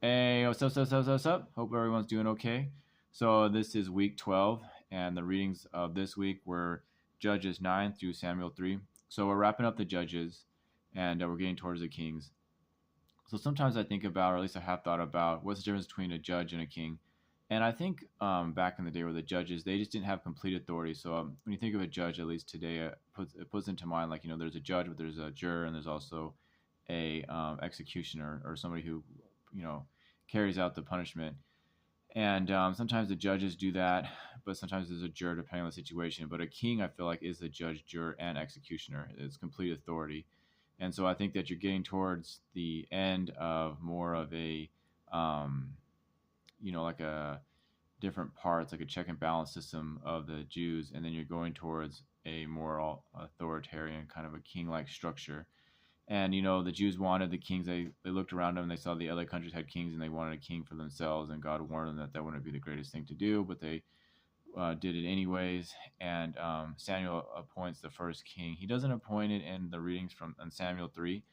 Hey, what's up? Hope everyone's doing okay. So this is week 12, and the readings of this week were Judges 9 through Samuel 3. So we're wrapping up the Judges, and we're getting towards the Kings. So sometimes I think about, or at least I have thought about, what's the difference between a judge and a king. And I think back in the day where the judges, they just didn't have complete authority. So when you think of a judge, at least today, it puts into mind, like, there's a judge, but there's a juror, and there's also a executioner, or somebody who, you know, carries out the punishment. And sometimes the judges do that, but sometimes there's a juror depending on the situation. But a king, I feel like, is the judge, juror, and executioner. It's complete authority. And so I think that you're getting towards the end of more of a, um, like a different parts, like a check and balance system of the Jews, and then you're going towards a more authoritarian kind of a king-like structure. And the Jews wanted the kings. They looked around them and they saw the other countries had kings, and they wanted a king for themselves. And God warned them that that wouldn't be the greatest thing to do, but they did it anyways. And Samuel appoints the first king. He doesn't appoint it in the readings from in Samuel 3.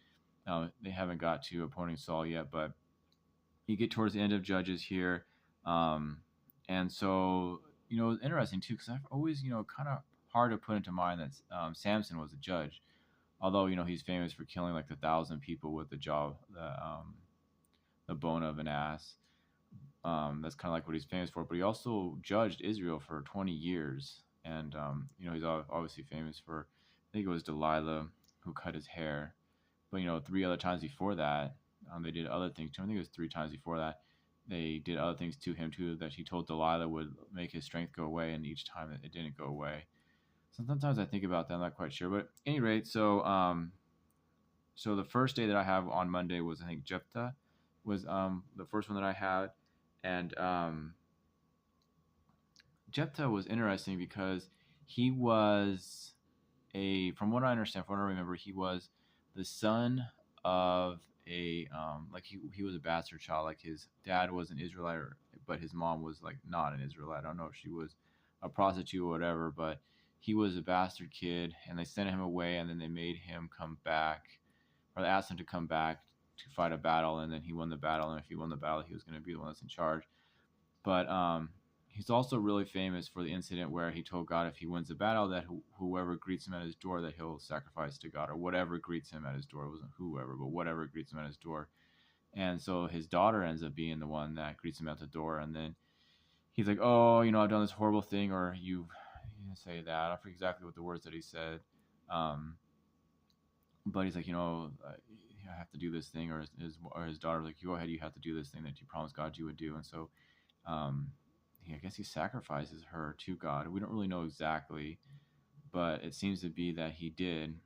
They haven't got to appointing Saul yet, but you get towards the end of Judges here. Um, and so, it's interesting too, because I've always, kind of hard to put into mind that Samson was a judge, although he's famous for killing like 1,000 people with the jaw, the bone of an ass. That's kind of like what he's famous for. But he also judged Israel for 20 years, and he's obviously famous for, I think it was Delilah who cut his hair, but three other times before that, they did other things to him. I think it was three times before that. They did other things to him too that he told Delilah would make his strength go away, and each time it didn't go away. So sometimes I think about that. I'm not quite sure, but at any rate, so the first day that I have on Monday was, I think, Jephthah was the first one that I had. And Jephthah was interesting because he was from what I understand, from what I remember, he was the son of he was a bastard child. Like, his dad was an Israelite, but his mom was like not an Israelite. I don't know if she was a prostitute or whatever, but he was a bastard kid, and they sent him away, and then they made him come back, or they asked him to come back to fight a battle, and then he won the battle, and if he won the battle, he was going to be the one that's in charge. But he's also really famous for the incident where he told God if he wins the battle that whoever greets him at his door, that he'll sacrifice to God, or whatever greets him at his door. It wasn't whoever, but whatever greets him at his door. And so his daughter ends up being the one that greets him at the door, and then he's like, "Oh, I've done this horrible thing," or you didn't say that. I forget exactly what the words that he said. Um, but he's like, I have to do this thing, or his daughter was like, "You go ahead, you have to do this thing that you promised God you would do." And so, um, I guess he sacrifices her to God. We don't really know exactly, but it seems to be that he did.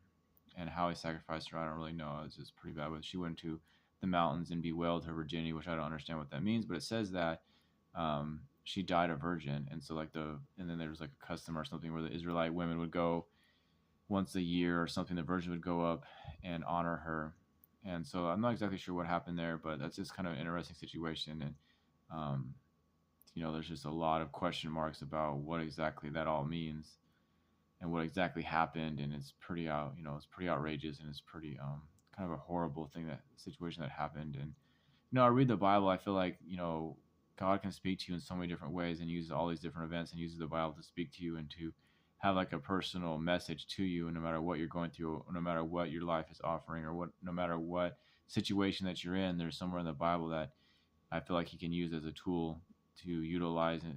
And how he sacrificed her, I don't really know. It's just pretty bad. But she went to the mountains and bewailed her virginity, which I don't understand what that means. But it says that she died a virgin, and so and then there was like a custom or something where the Israelite women would go once a year or something. The virgin would go up and honor her, and so I'm not exactly sure what happened there, but that's just kind of an interesting situation. And um, there's just a lot of question marks about what exactly that all means and what exactly happened. And it's pretty it's pretty outrageous, and it's pretty kind of a horrible thing, that situation that happened. And I read the Bible, I feel like God can speak to you in so many different ways, and uses all these different events and uses the Bible to speak to you and to have like a personal message to you. And no matter what you're going through, no matter what your life is offering, or no matter what situation that you're in, there's somewhere in the Bible that I feel like he can use as a tool to utilize it.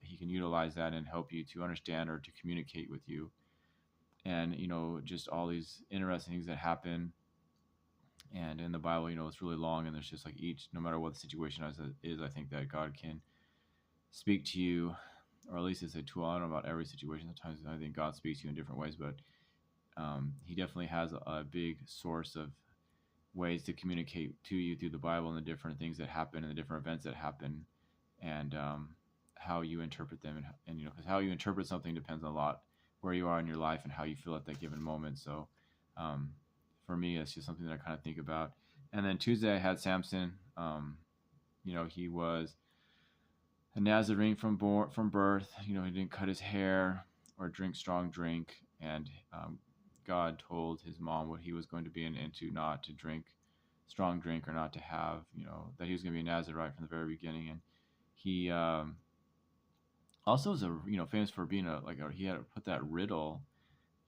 He can utilize that and help you to understand or to communicate with you. And just all these interesting things that happen. And in the Bible, it's really long, and there's just like each, no matter what the situation is, I think that God can speak to you, or at least it's a tool. I don't know about every situation. Sometimes I think God speaks to you in different ways, but he definitely has a big source of ways to communicate to you through the Bible, and the different things that happen and the different events that happen, and how you interpret them. And because how you interpret something depends a lot where you are in your life and how you feel at that given moment. So um, for me, it's just something that I kind of think about. And then Tuesday I had Samson. He was a Nazarene from birth. He didn't cut his hair or drink strong drink, and God told his mom what he was going to be into, not to drink strong drink or not to have, that he was going to be a Nazarite from the very beginning. And he also was famous for being he had put that riddle,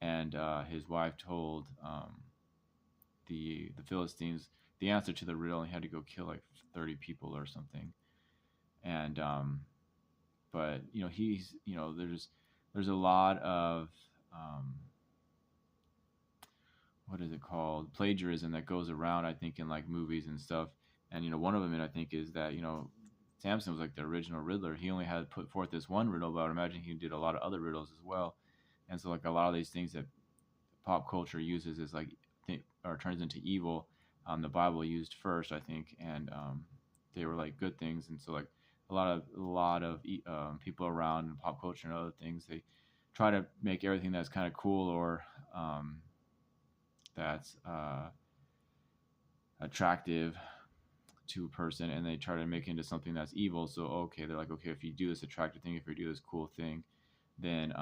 and his wife told the Philistines the answer to the riddle, and he had to go kill like 30 people or something. And but he's there's a lot of what is it called, plagiarism that goes around, I think, in like movies and stuff. And one of them, I think, is that Samson was like the original Riddler. He only had put forth this one riddle, but I would imagine he did a lot of other riddles as well. And so like a lot of these things that pop culture uses is like or turns into evil. The Bible used first, I think, and they were like good things. And so like a lot of people around in pop culture and other things, they try to make everything that's kind of cool or that's attractive to a person, and they try to make it into something that's evil. So okay, they're like, okay, if you do this attractive thing, if you do this cool thing, then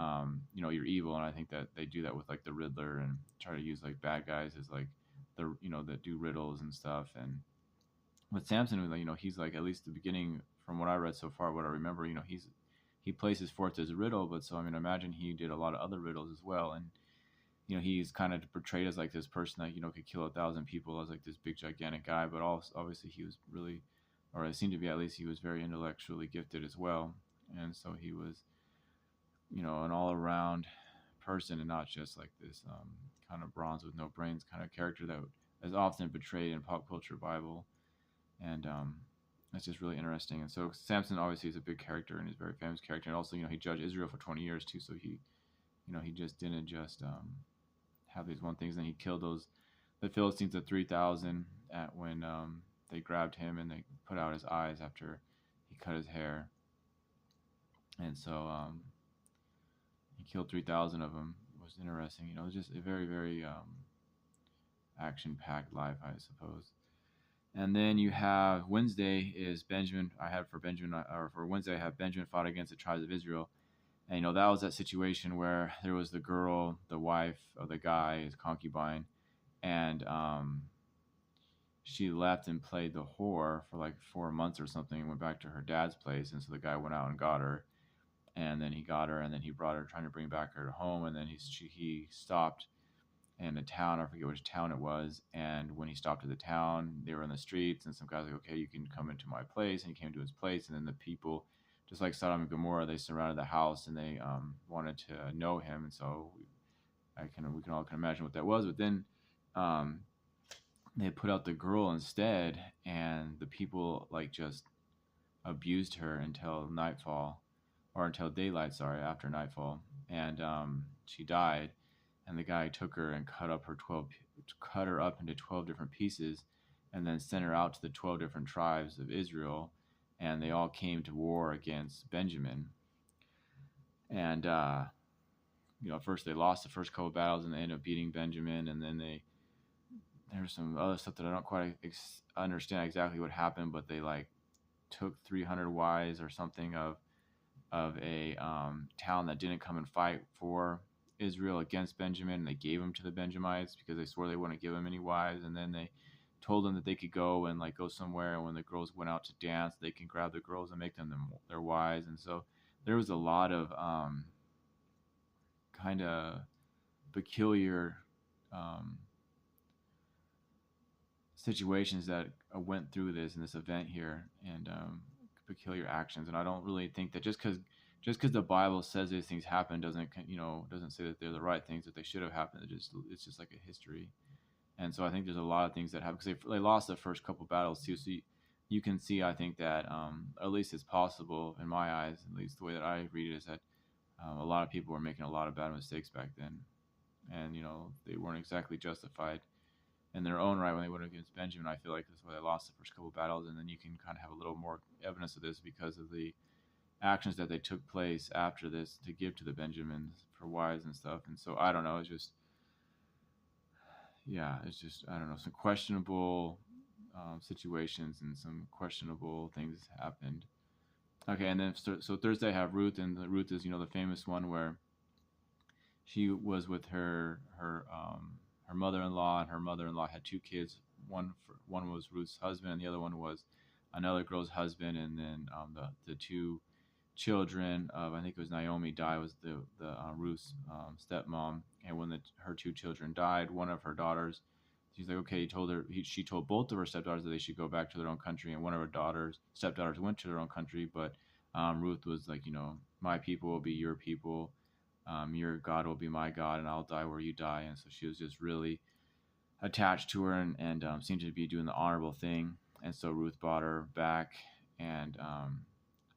you're evil. And I think that they do that with like the Riddler, and try to use like bad guys as like the that do riddles and stuff. And with Samson, he's like, at least the beginning, from what I read so far, what I remember, he places forth as a riddle, but so I mean, imagine he did a lot of other riddles as well. And he's kind of portrayed as like this person that could kill 1,000 people, as like this big gigantic guy, but also obviously he was really, or it seemed to be, at least he was very intellectually gifted as well. And so he was an all-around person, and not just like this kind of bronze with no brains kind of character that is often portrayed in pop culture Bible. And it's just really interesting. And so Samson obviously is a big character, and he's a very famous character. And also he judged Israel for 20 years too, so he just didn't just have these one things. And he killed the Philistines of 3,000 when they grabbed him and they put out his eyes after he cut his hair. And so he killed 3,000 of them. It was interesting. It was just a very, very action-packed life, I suppose. And then you have Wednesday is Benjamin. For Wednesday I have Benjamin fought against the tribes of Israel. And that was that situation where there was the girl, the wife of the guy, his concubine, and she left and played the whore for like 4 months or something, and went back to her dad's place. And so the guy went out and got her, and then he got her, and then he brought her, trying to bring back her home. And then he stopped in a town, I forget which town it was. And when he stopped at the town, they were in the streets, and some guys like, okay, you can come into my place. And he came to his place, and then the people, just like Sodom and Gomorrah, they surrounded the house, and they wanted to know him. And so we can all imagine what that was. But then they put out the girl instead, and the people like just abused her until nightfall, or until daylight. Sorry, after nightfall, and she died. And the guy took her and cut her up into 12 different pieces, and then sent her out to the 12 different tribes of Israel. And they all came to war against Benjamin. And first they lost the first couple of battles, and they ended up beating Benjamin. And then there's some other stuff that I don't quite understand exactly what happened, but they like took 300 wives or something of a town that didn't come and fight for Israel against Benjamin, and they gave them to the Benjamites because they swore they wouldn't give them any wives. And then they told them that they could go and like go somewhere, and when the girls went out to dance, they can grab the girls and make them their wives. And so there was a lot of kind of peculiar situations that went through this in this event here, and peculiar actions. And I don't really think that just because the Bible says these things happen doesn't say that they're the right things, that they should have happened. It's just like a history. And so I think there's a lot of things that happen, because they lost the first couple battles too. So you can see, I think, that at least it's possible, in my eyes, at least the way that I read it, is that a lot of people were making a lot of bad mistakes back then. And, they weren't exactly justified in their own right when they went against Benjamin. I feel like that's why they lost the first couple battles. And then you can kind of have a little more evidence of this because of the actions that they took place after this to give to the Benjamins for wives and stuff. And so I don't know, it's just I don't know, some questionable situations, and some questionable things happened. Okay, and then so Thursday I have Ruth, and Ruth is the famous one where she was with her mother-in-law, and her mother-in-law had 2 kids one was Ruth's husband, and the other one was another girl's husband. And then the two children of, I think it was Naomi, died, was the Ruth's stepmom. And when her two children died, one of her daughters, she's like, okay, she told both of her stepdaughters that they should go back to their own country. And one of her stepdaughters went to their own country, but Ruth was like, my people will be your people, your God will be my God, and I'll die where you die. And so she was just really attached to her, and seemed to be doing the honorable thing. And so Ruth brought her back, and I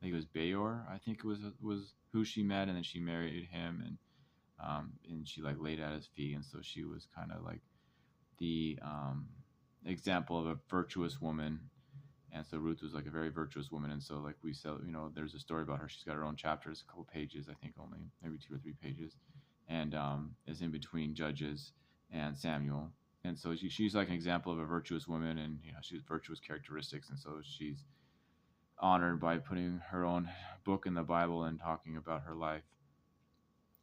think it was Beor, I think it was who she met, and then she married him, and she like laid at his feet. And so she was kind of like the example of a virtuous woman. And so Ruth was like a very virtuous woman. And so, like we said, there's a story about her. She's got her own chapters, a couple pages, I think, only maybe 2 or 3 pages, and is in between Judges and Samuel. And so she's like an example of a virtuous woman, and she has virtuous characteristics. And so she's honored by putting her own book in the Bible and talking about her life.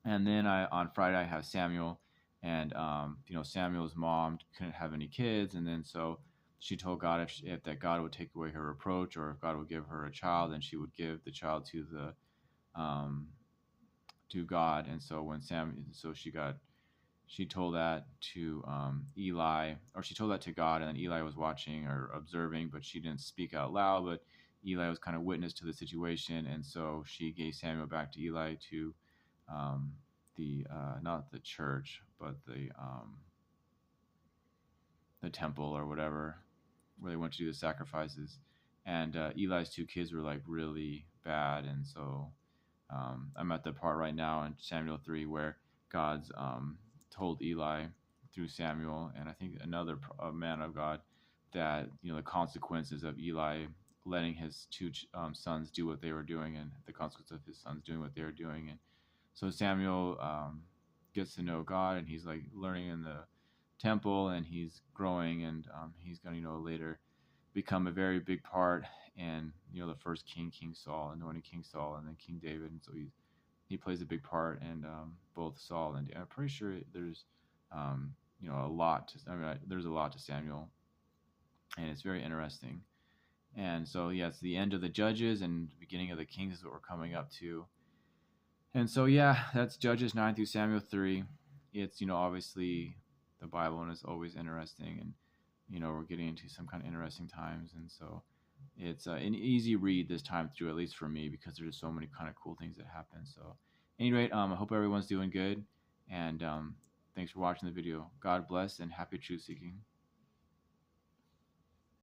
And then on Friday I have Samuel, and Samuel's mom couldn't have any kids, and then so she told God if that God would take away her reproach, or if God would give her a child, then she would give the child to God. And so she told that to Eli, or she told that to God, and then Eli was watching or observing, but she didn't speak out loud. But Eli was kind of witness to the situation, and so she gave Samuel back to Eli to the not the church, but the temple or whatever, where they went to do the sacrifices. And Eli's 2 kids were like really bad, and so I'm at the part right now in Samuel 3 where God's told Eli through Samuel, and I think another man of God, that the consequences of Eli letting his 2 sons do what they were doing, and the consequence of his sons doing what they were doing. And so Samuel gets to know God, and he's like learning in the temple, and he's growing, and he's going to later become a very big part in the first King Saul, anointing King Saul, and then King David. And so he plays a big part in both Saul and I'm pretty sure there's a lot to, there's a lot to Samuel, and it's very interesting. And so it's the end of the Judges and the beginning of the Kings is what we're coming up to. And so that's Judges 9 through Samuel 3. It's obviously the Bible, and it's always interesting, and we're getting into some kind of interesting times. And so it's an easy read this time through, at least for me, because there's so many kind of cool things that happen. So anyway, I hope everyone's doing good, and thanks for watching the video. God bless, and happy truth seeking.